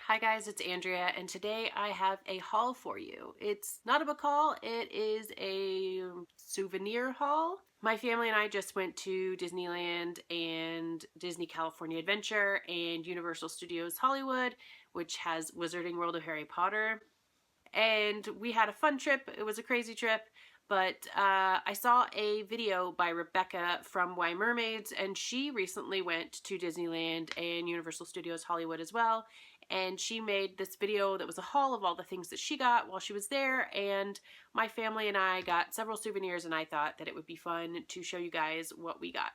Hi guys, it's Andrea, and today I have a haul for you. It's not a book haul, it is a souvenir haul. My family and I just went to Disneyland and Disney California Adventure and Universal Studios Hollywood, which has Wizarding World of Harry Potter. And we had a fun trip. It was a crazy trip. But I saw a video by Rebecca from Why Mermaids, and she recently went to Disneyland and Universal Studios Hollywood as well. And she made this video that was a haul of all the things that she got while she was there. And my family and I got several souvenirs, and I thought that it would be fun to show you guys what we got.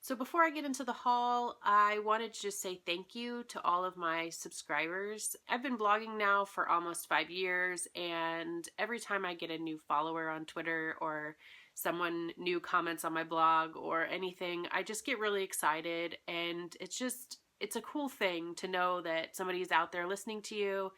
So before I get into the haul, I wanted to just say thank you to all of my subscribers. I've been blogging now for almost 5 years, and every time I get a new follower on Twitter or someone new comments on my blog or anything, I just get really excited, and it's a cool thing to know that somebody's out there listening to you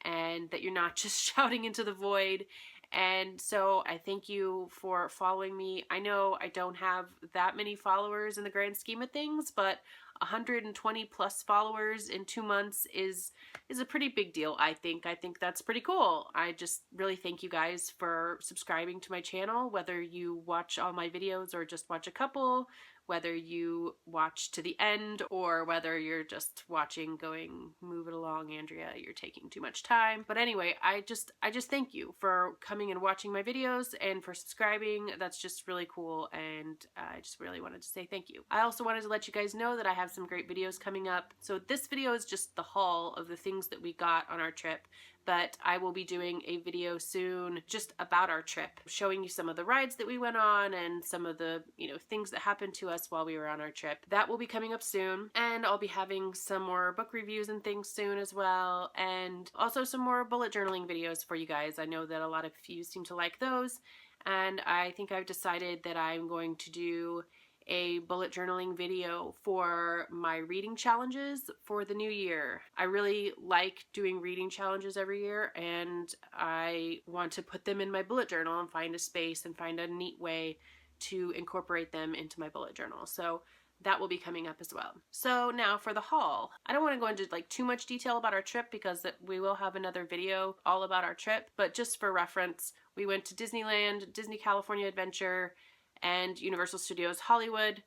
and that you're not just shouting into the void. And so I thank you for following me. I know I don't have that many followers in the grand scheme of things, but 120 plus followers in 2 months is a pretty big deal, I think. I think that's pretty cool. I just really thank you guys for subscribing to my channel, whether you watch all my videos or just watch a couple, whether you watch to the end or whether you're just watching going, move it along, Andrea, you're taking too much time. But anyway, I just thank you for coming and watching my videos and for subscribing. That's just really cool, and I just really wanted to say thank you. I also wanted to let you guys know that I have some great videos coming up. So this video is just the haul of the things that we got on our trip, but I will be doing a video soon just about our trip, showing you some of the rides that we went on and some of the, things that happened to us while we were on our trip. That will be coming up soon, and I'll be having some more book reviews and things soon as well, and also some more bullet journaling videos for you guys. I know that a lot of you seem to like those, and I think I've decided that I'm going to do a bullet journaling video for my reading challenges for the new year. I really like doing reading challenges every year, and I want to put them in my bullet journal and find a space and find a neat way to incorporate them into my bullet journal. So that will be coming up as well. So now for the haul. I don't want to go into too much detail about our trip because we will have another video all about our trip, but just for reference, we went to Disneyland, Disney California Adventure, and Universal Studios Hollywood,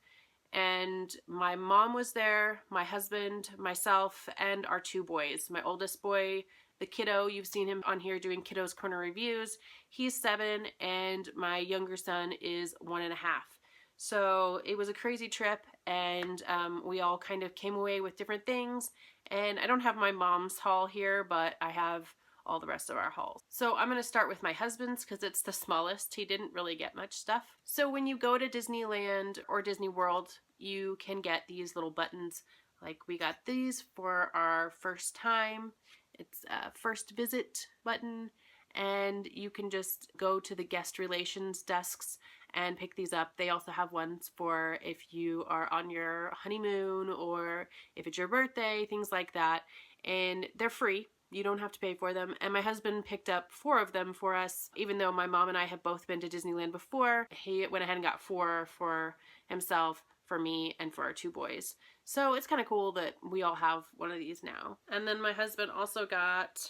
and my mom was there, my husband, myself, and our 2 boys. My oldest boy, the kiddo, you've seen him on here doing Kiddo's Corner reviews, he's 7, and my younger son is 1.5. So it was a crazy trip, and we all kind of came away with different things, and I don't have my mom's haul here, but I have all the rest of our hauls. So I'm going to start with my husband's because it's the smallest. He didn't really get much stuff. So when you go to Disneyland or Disney World, you can get these little buttons. Like we got these for our first time. It's a first visit button, and you can just go to the guest relations desks and pick these up. They also have ones for if you are on your honeymoon or if it's your birthday, things like that. And they're free. You don't have to pay for them. And my husband picked up 4 of them for us. Even though my mom and I have both been to Disneyland before, he went ahead and got 4 for himself, for me, and for our 2 boys. So it's kind of cool that we all have one of these now. And then my husband also got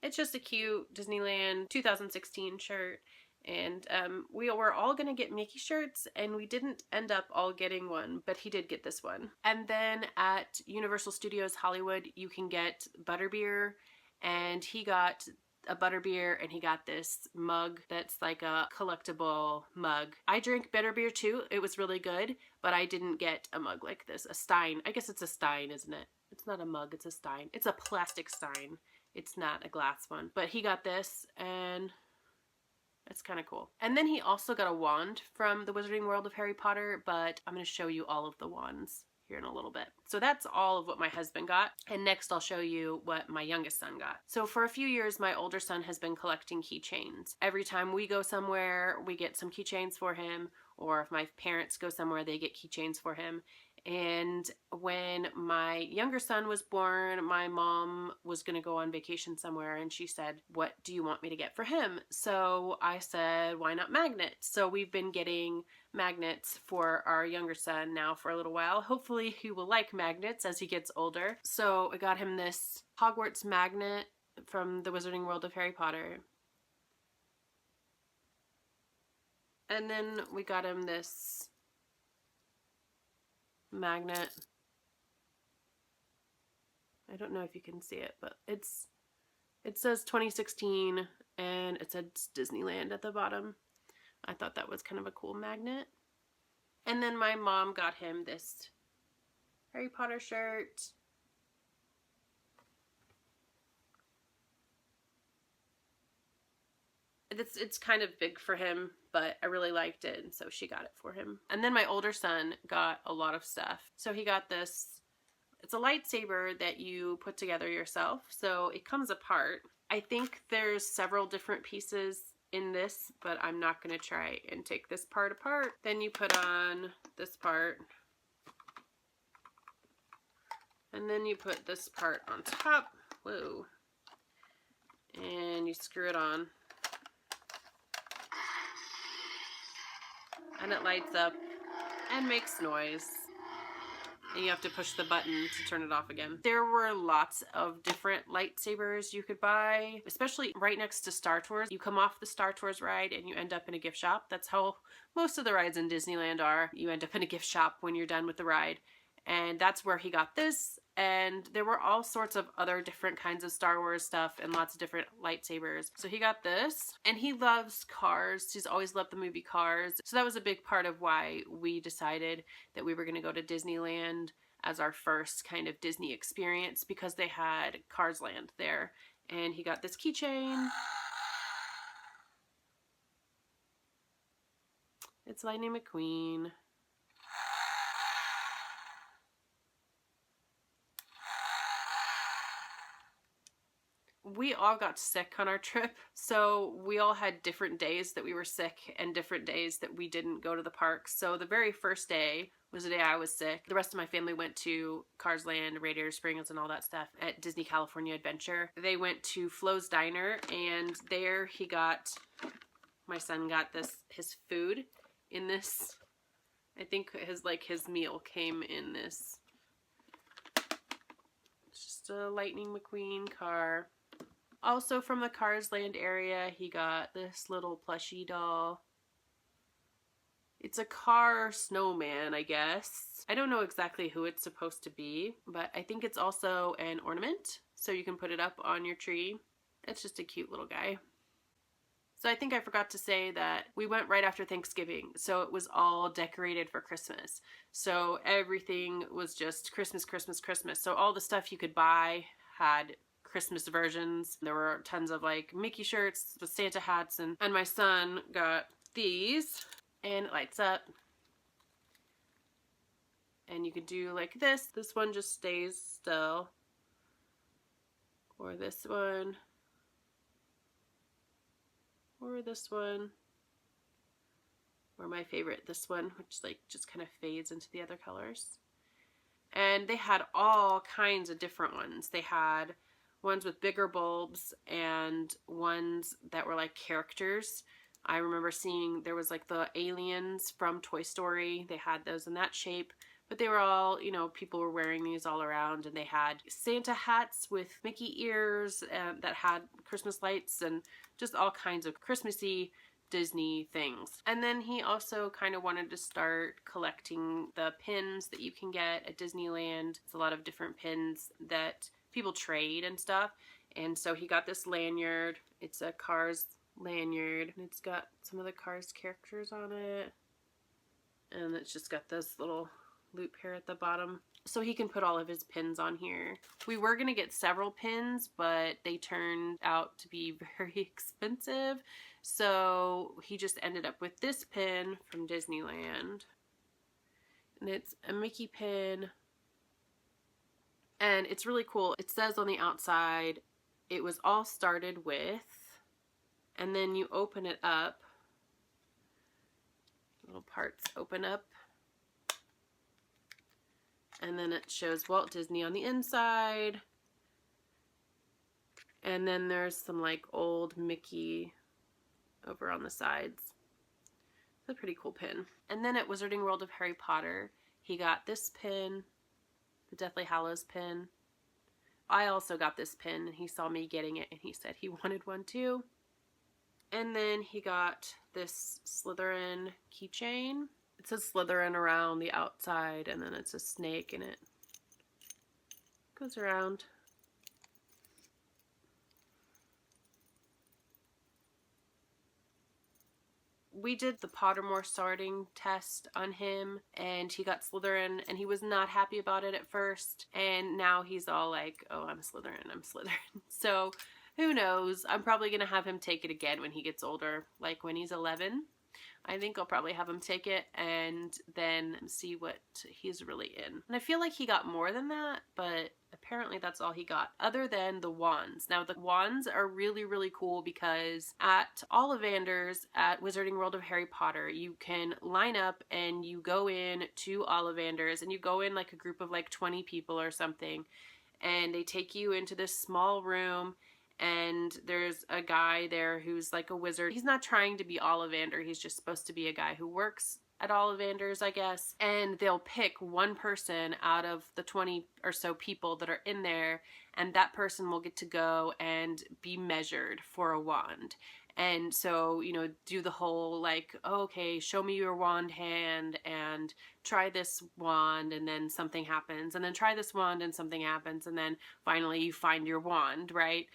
it's just a cute Disneyland 2016 shirt. And we were all gonna get Mickey shirts, and we didn't end up all getting one, but he did get this one. And then at Universal Studios Hollywood, you can get butterbeer, and he got a butterbeer, and he got this mug that's like a collectible mug. I drink butterbeer too. It was really good, but I didn't get a mug like this. A stein. I guess it's a stein, isn't it? It's not a mug, it's a stein. It's a plastic stein. It's not a glass one. But he got this, and it's kind of cool. And then he also got a wand from the Wizarding World of Harry Potter, but I'm going to show you all of the wands here in a little bit. So that's all of what my husband got. And next I'll show you what my youngest son got. So for a few years, my older son has been collecting keychains. Every time we go somewhere, we get some keychains for him, or if my parents go somewhere, they get keychains for him. And when my younger son was born, my mom was going to go on vacation somewhere, and she said, "What do you want me to get for him?" So I said, "Why not magnets?" So we've been getting magnets for our younger son now for a little while. Hopefully he will like magnets as he gets older. So I got him this Hogwarts magnet from the Wizarding World of Harry Potter. And then we got him this magnet. I don't know if you can see it, but it says 2016 and it says Disneyland at the bottom. I thought that was kind of a cool magnet. And then my mom got him this Harry Potter shirt. It's kind of big for him, but I really liked it, and so she got it for him. And then my older son got a lot of stuff. So he got this, it's a lightsaber that you put together yourself. So it comes apart. I think there's several different pieces in this, but I'm not going to try and take this part apart. Then you put on this part. And then you put this part on top. Whoa. And you screw it on. And it lights up and makes noise. And you have to push the button to turn it off again. There were lots of different lightsabers you could buy, especially right next to Star Tours. You come off the Star Tours ride and you end up in a gift shop. That's how most of the rides in Disneyland are. You end up in a gift shop when you're done with the ride. And that's where he got this. And there were all sorts of other different kinds of Star Wars stuff and lots of different lightsabers. So he got this, and he loves Cars. He's always loved the movie Cars. So that was a big part of why we decided that we were going to go to Disneyland as our first kind of Disney experience, because they had Cars Land there. And he got this keychain. It's Lightning McQueen. We all got sick on our trip, so we all had different days that we were sick and different days that we didn't go to the parks. So the very first day was the day I was sick. The rest of my family went to Cars Land, Radiator Springs, and all that stuff at Disney California Adventure. They went to Flo's Diner, and there my son got his food in this. I think his meal came in this. It's just a Lightning McQueen car. Also from the Cars Land area, he got this little plushie doll. It's a car snowman, I guess. I don't know exactly who it's supposed to be, but I think it's also an ornament, so you can put it up on your tree. It's just a cute little guy. So I think I forgot to say that we went right after Thanksgiving, so it was all decorated for Christmas. So everything was just Christmas, Christmas, Christmas. So all the stuff you could buy had Christmas versions. There were tons of like Mickey shirts with Santa hats, and my son got these, and it lights up. And you could do like this. This one just stays still. Or this one. Or this one. Or my favorite, this one, which like just kind of fades into the other colors. And they had all kinds of different ones. They had ones with bigger bulbs and ones that were like characters. I remember seeing there was like the aliens from Toy Story. They had those in that shape, but they were all, people were wearing these all around, and they had Santa hats with Mickey ears that had Christmas lights and just all kinds of Christmassy Disney things. And then he also kind of wanted to start collecting the pins that you can get at Disneyland. It's a lot of different pins that people trade and stuff. And so he got this lanyard. It's a Cars lanyard, and it's got some of the Cars characters on it. And it's just got this little loop here at the bottom. So he can put all of his pins on here. We were going to get several pins, but they turned out to be very expensive. So he just ended up with this pin from Disneyland. And it's a Mickey pin. And it's really cool. It says on the outside, it was all started with, and then you open it up. Little parts open up. And then it shows Walt Disney on the inside. And then there's some like old Mickey over on the sides. It's a pretty cool pin. And then at Wizarding World of Harry Potter, he got this pin, the Deathly Hallows pin. I also got this pin, and he saw me getting it, and he said he wanted one too. And then he got this Slytherin keychain. It says Slytherin around the outside, and then it's a snake, and it goes around. We did the Pottermore sorting test on him, and he got Slytherin, and he was not happy about it at first, and now he's all like, oh, I'm Slytherin, I'm Slytherin. So who knows? I'm probably going to have him take it again when he gets older, like when he's 11. I think I'll probably have him take it and then see what he's really in. And I feel like he got more than that, but apparently that's all he got, other than the wands. Now, the wands are really, really cool because at Ollivanders at Wizarding World of Harry Potter, you can line up and you go in to Ollivanders, and you go in like a group of like 20 people or something, and they take you into this small room, and there's a guy there who's like a wizard. He's not trying to be Ollivander. He's just supposed to be a guy who works at Ollivanders, I guess. And they'll pick one person out of the 20 or so people that are in there, and that person will get to go and be measured for a wand. And so, you know, do the whole like, okay, show me your wand hand, and try this wand, and then something happens, and then try this wand and something happens, and then finally you find your wand, right?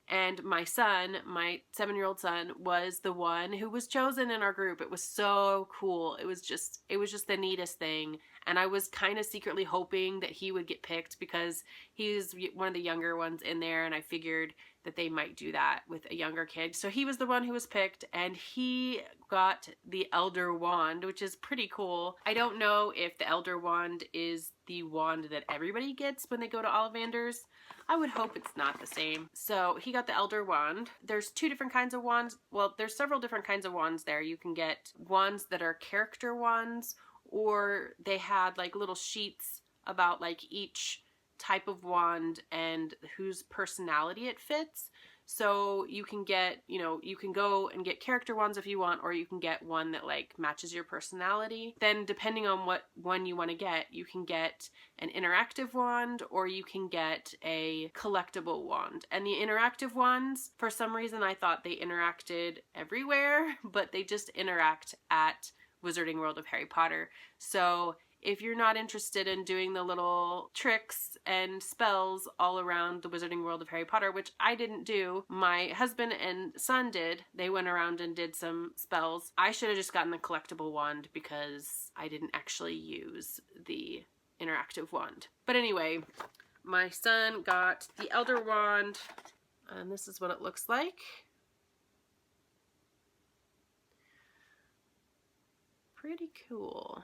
And my son, my 7-year-old son, was the one who was chosen in our group. It was so cool. It was just the neatest thing. And I was kind of secretly hoping that he would get picked because he's one of the younger ones in there, and I figured that they might do that with a younger kid. So he was the one who was picked, and he got the Elder Wand, which is pretty cool. I don't know if the Elder Wand is the wand that everybody gets when they go to Ollivanders. I would hope it's not the same. So he got the Elder Wand. There's 2 different kinds of wands. Well, there's several different kinds of wands there. You can get wands that are character wands, or they had like little sheets about like each type of wand and whose personality it fits. So you can get, you know, you can go and get character wands if you want, or you can get one that like matches your personality. Then depending on what one you want to get, you can get an interactive wand, or you can get a collectible wand. And the interactive ones, for some reason I thought they interacted everywhere, but they just interact at Wizarding World of Harry Potter. So if you're not interested in doing the little tricks and spells all around the Wizarding World of Harry Potter, which I didn't do, my husband and son did. They went around and did some spells. I should have just gotten the collectible wand because I didn't actually use the interactive wand. But anyway, my son got the Elder Wand, and this is what it looks like. Pretty cool.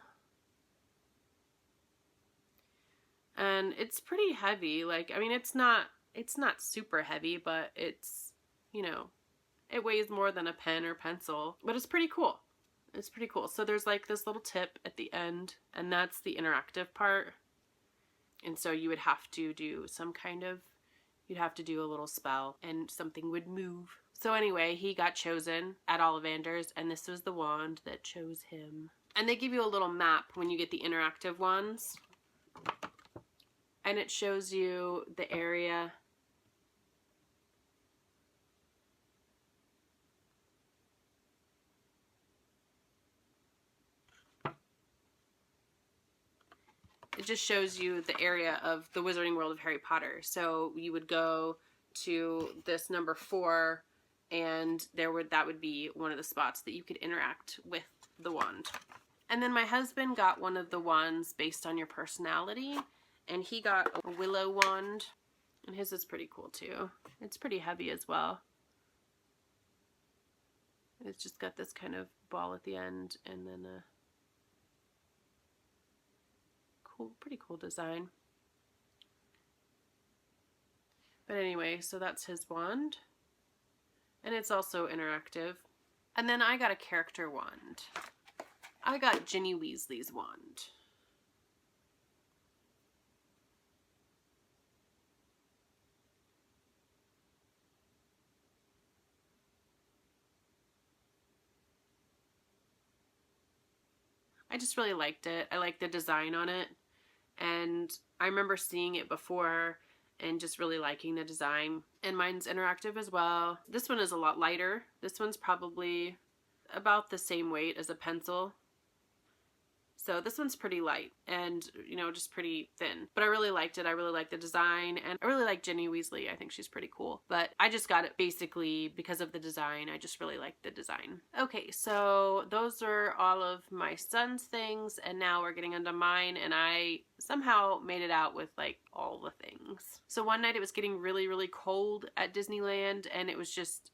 And it's pretty heavy. Like, I mean, it's not super heavy, but it's, you know, it weighs more than a pen or pencil, but it's pretty cool. It's pretty cool. So there's like this little tip at the end, and that's the interactive part. And so you would have to do some kind of, you'd have to do a little spell and something would move. So anyway, he got chosen at Ollivanders, and this was the wand that chose him. And they give you a little map when you get the interactive ones. And it shows you the area. It just shows you the area of the Wizarding World of Harry Potter. So you would go to this number 4, and that would be one of the spots that you could interact with the wand. And then my husband got one of the wands based on your personality. And he got a willow wand, and his is pretty cool too. It's pretty heavy as well. It's just got this kind of ball at the end, and then a pretty cool design. But anyway, so that's his wand, and it's also interactive. And then I got a character wand. I got Ginny Weasley's wand. I just really liked it. I liked the design on it. And I remember seeing it before and just really liking the design. And mine's interactive as well. This one is a lot lighter. This one's probably about the same weight as a pencil. So this one's pretty light and, you know, just pretty thin. But I really liked it. I really liked the design, and I really like Ginny Weasley. I think she's pretty cool. But I just got it basically because of the design. I just really liked the design. Okay, so those are all of my son's things, and now we're getting into mine, and I somehow made it out with like all the things. So one night it was getting really, really cold at Disneyland, and it was just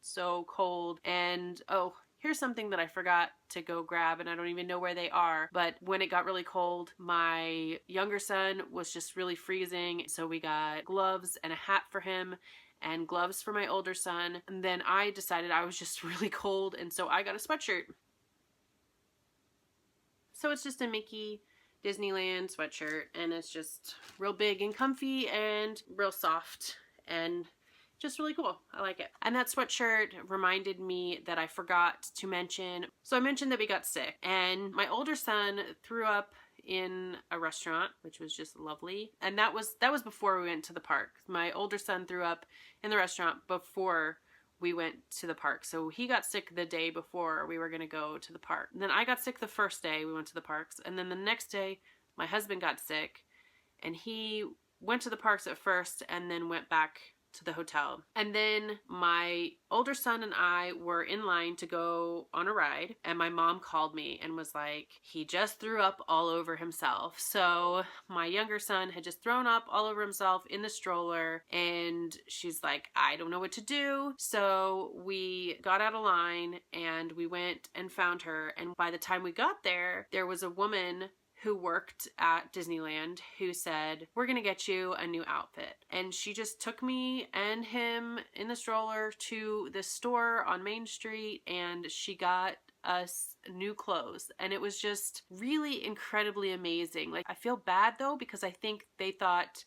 so cold. And oh, here's something that I forgot to go grab, and I don't even know where they are. But when it got really cold, my younger son was just really freezing. So we got gloves and a hat for him and gloves for my older son. And then I decided I was just really cold, and so I got a sweatshirt. So it's just a Mickey Disneyland sweatshirt, and it's just real big and comfy and real soft and just really cool. I like it. And that sweatshirt reminded me that I forgot to mention. So I mentioned that we got sick, and my older son threw up in a restaurant, which was just lovely. And that was before we went to the park. My older son threw up in the restaurant before we went to the park. So he got sick the day before we were going to go to the park. And then I got sick the first day we went to the parks. And then the next day, my husband got sick, and he went to the parks at first and then went back to the hotel. And then my older son and I were in line to go on a ride, and my mom called me and was like, he just threw up all over himself. So my younger son had just thrown up all over himself in the stroller, and she's like, I don't know what to do. So we got out of line and we went and found her. And by the time we got there, there was a woman who worked at Disneyland who said, we're gonna get you a new outfit. And she just took me and him in the stroller to this store on Main Street, and she got us new clothes. And it was just really incredibly amazing. Like, I feel bad though, because I think they thought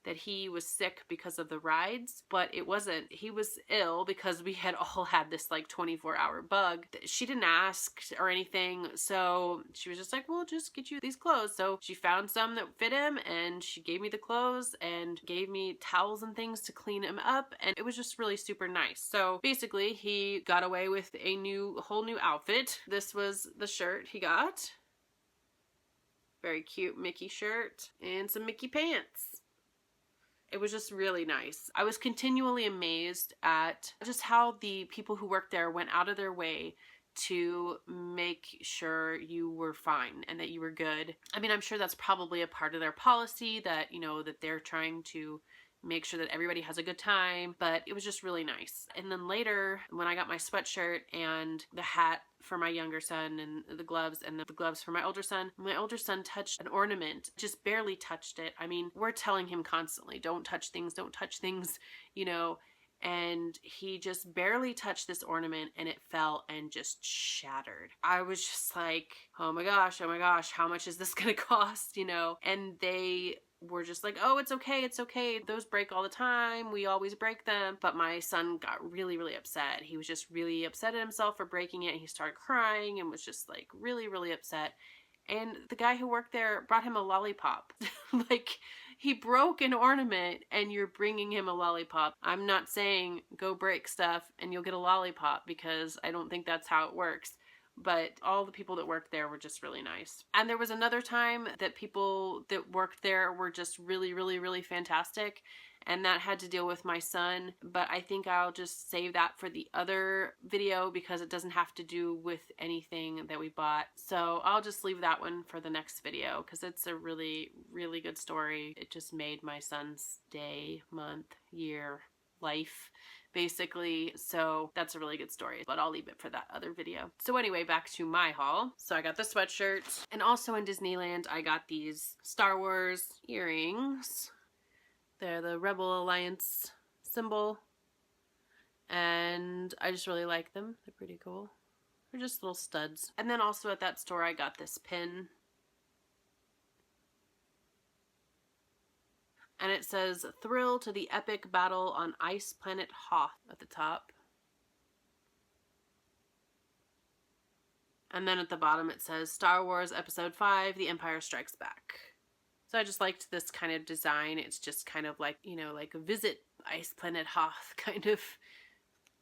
that he was sick because of the rides, but it wasn't. He was ill because we had all had this like 24-hour bug. She didn't ask or anything, so she was just like, we'll just get you these clothes. So she found some that fit him, and she gave me the clothes and gave me towels and things to clean him up, and it was just really super nice. So basically he got away with a whole new outfit. This was the shirt he got. Very cute Mickey shirt and some Mickey pants. It was just really nice. I was continually amazed at just how the people who worked there went out of their way to make sure you were fine and that you were good. I mean, I'm sure that's probably a part of their policy, that, you know, that they're trying to make sure that everybody has a good time, but it was just really nice. And then later, when I got my sweatshirt and the hat for my younger son and the gloves for my older son touched an ornament, just barely touched it. I mean, we're telling him constantly, don't touch things, you know, and he just barely touched this ornament, and it fell and just shattered. I was just like, oh my gosh, how much is this gonna cost, you know? And they were just like, oh, it's okay. Those break all the time. We always break them. But my son got really, really upset. He was just really upset at himself for breaking it. He started crying and was just like really, really upset. And the guy who worked there brought him a lollipop. Like, he broke an ornament and you're bringing him a lollipop. I'm not saying go break stuff and you'll get a lollipop, because I don't think that's how it works. But all the people that worked there were just really nice. And there was another time that people that worked there were just really, really, really fantastic. And that had to deal with my son. But I think I'll just save that for the other video, because it doesn't have to do with anything that we bought. So I'll just leave that one for the next video, because it's a really, really good story. It just made my son's day, month, year, life, basically. So that's a really good story, but I'll leave it for that other video. So anyway, back to my haul. So I got the sweatshirt, and also in Disneyland I got these Star Wars earrings. They're the Rebel Alliance symbol, and I just really like them. They're pretty cool. They're just little studs. And then also at that store I got this pin. And it says, "Thrill to the epic battle on Ice Planet Hoth" at the top. And then at the bottom it says Star Wars Episode 5, The Empire Strikes Back. So I just liked this kind of design. It's just kind of like, you know, like a Visit Ice Planet Hoth kind of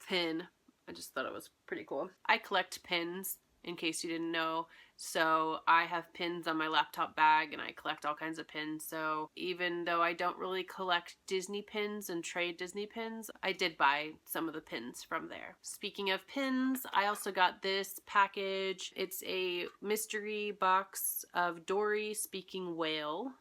pin. I just thought it was pretty cool. I collect pins, in case you didn't know. So I have pins on my laptop bag and I collect all kinds of pins. So even though I don't really collect Disney pins and trade Disney pins, I did buy some of the pins from there. Speaking of pins, I also got this package. It's a mystery box of Dory Speaking Whale,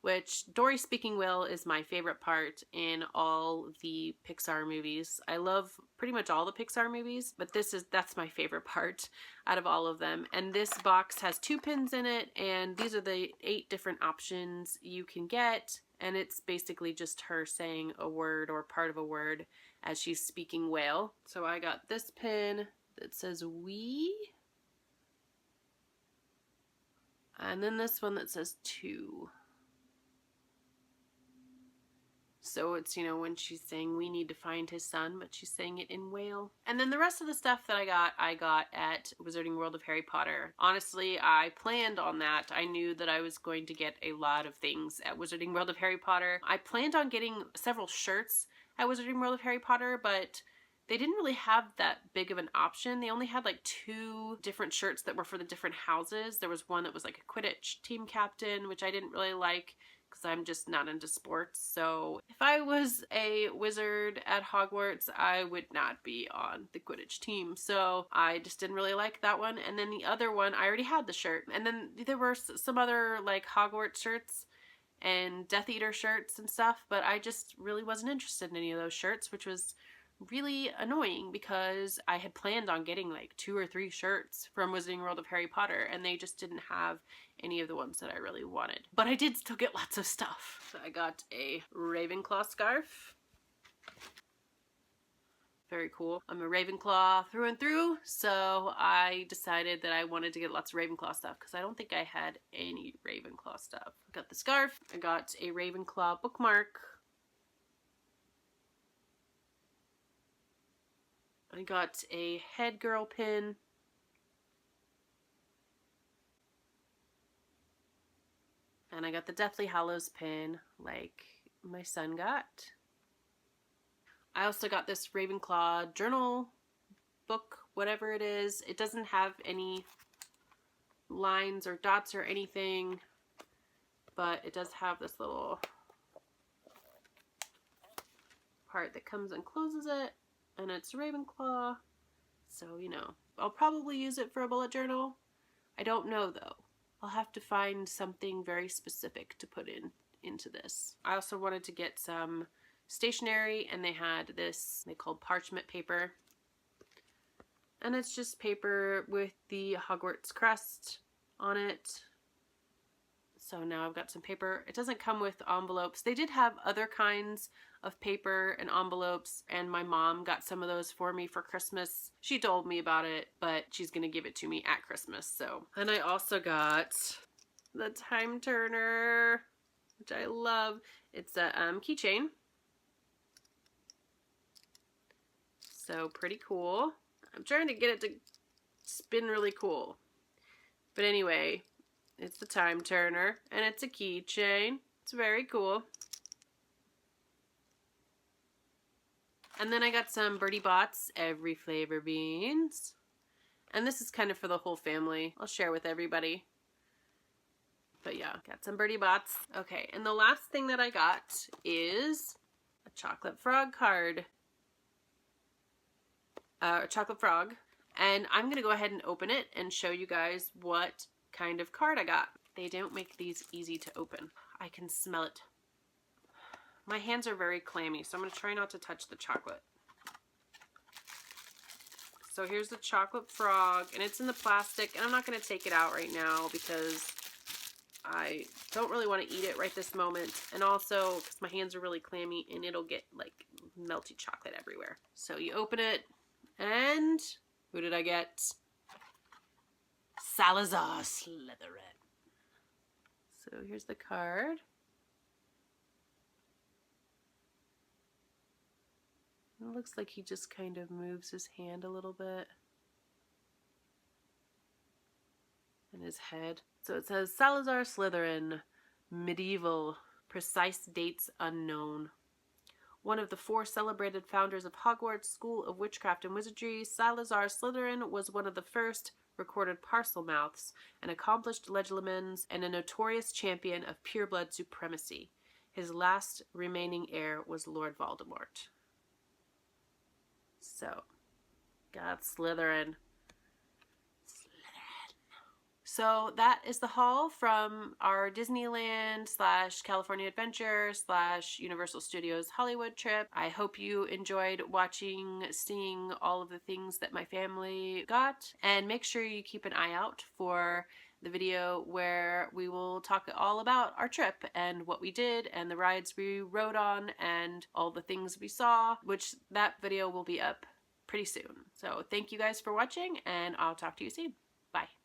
which Dory Speaking Whale is my favorite part in all the Pixar movies. I love pretty much all the Pixar movies, but that's my favorite part out of all of them. And this box has 2 pins in it, and these are the 8 different options you can get, and it's basically just her saying a word or part of a word as she's speaking whale. So I got this pin that says we, and then this one that says to. So it's, you know, when she's saying we need to find his son, but she's saying it in whale. And then the rest of the stuff that I got at Wizarding World of Harry Potter. Honestly, I planned on that. I knew that I was going to get a lot of things at Wizarding World of Harry Potter. I planned on getting several shirts at Wizarding World of Harry Potter, but they didn't really have that big of an option. They only had like 2 different shirts that were for the different houses. There was one that was like a Quidditch team captain, which I didn't really like, because I'm just not into sports. So if I was a wizard at Hogwarts, I would not be on the Quidditch team. So I just didn't really like that one. And then the other one, I already had the shirt. And then there were some other like Hogwarts shirts and Death Eater shirts and stuff, but I just really wasn't interested in any of those shirts, which was really annoying because I had planned on getting like 2 or 3 shirts from Wizarding World of Harry Potter, and they just didn't have any of the ones that I really wanted. But I did still get lots of stuff. So I got a Ravenclaw scarf. Very cool. I'm a Ravenclaw through and through, so I decided that I wanted to get lots of Ravenclaw stuff because I don't think I had any Ravenclaw stuff. I got the scarf. I got a Ravenclaw bookmark. I got a head girl pin. And I got the Deathly Hallows pin like my son got. I also got this Ravenclaw journal book, whatever it is. It doesn't have any lines or dots or anything, but it does have this little part that comes and closes it. And it's Ravenclaw, so, you know, I'll probably use it for a bullet journal. I don't know, though. I'll have to find something very specific to put into this. I also wanted to get some stationery, and they had this, they called parchment paper. And it's just paper with the Hogwarts crest on it. So now I've got some paper. It doesn't come with envelopes. They did have other kinds of paper and envelopes, and my mom got some of those for me for Christmas. She told me about it, but she's gonna give it to me at Christmas. So, and I also got the Time Turner, which I love. It's a keychain. So pretty cool. I'm trying to get it to spin really cool. But anyway, it's the Time Turner, and it's a keychain. It's very cool. And then I got some Bertie Bott's Every Flavor beans. And this is kind of for the whole family. I'll share with everybody. But yeah, got some Bertie Bott's. Okay, and the last thing that I got is a chocolate frog card. A chocolate frog. And I'm going to go ahead and open it and show you guys what kind of card I got. They don't make these easy to open. I can smell it. My hands are very clammy, so I'm going to try not to touch the chocolate. So here's the chocolate frog, and it's in the plastic, and I'm not going to take it out right now because I don't really want to eat it right this moment, and also because my hands are really clammy and it'll get like melty chocolate everywhere. So you open it, and who did I get? Salazar Slytherin. So here's the card. It looks like he just kind of moves his hand a little bit. in his head. So it says Salazar Slytherin, medieval, precise dates unknown. One of the 4 celebrated founders of Hogwarts School of Witchcraft and Wizardry, Salazar Slytherin was one of the first recorded Parselmouths, an accomplished legilimens, and a notorious champion of pureblood supremacy. His last remaining heir was Lord Voldemort. So, got Slytherin. So that is the haul from our Disneyland / California Adventure / Universal Studios Hollywood trip. I hope you enjoyed seeing all of the things that my family got. And make sure you keep an eye out for the video where we will talk all about our trip and what we did and the rides we rode on and all the things we saw, which that video will be up pretty soon. So thank you guys for watching, and I'll talk to you soon. Bye.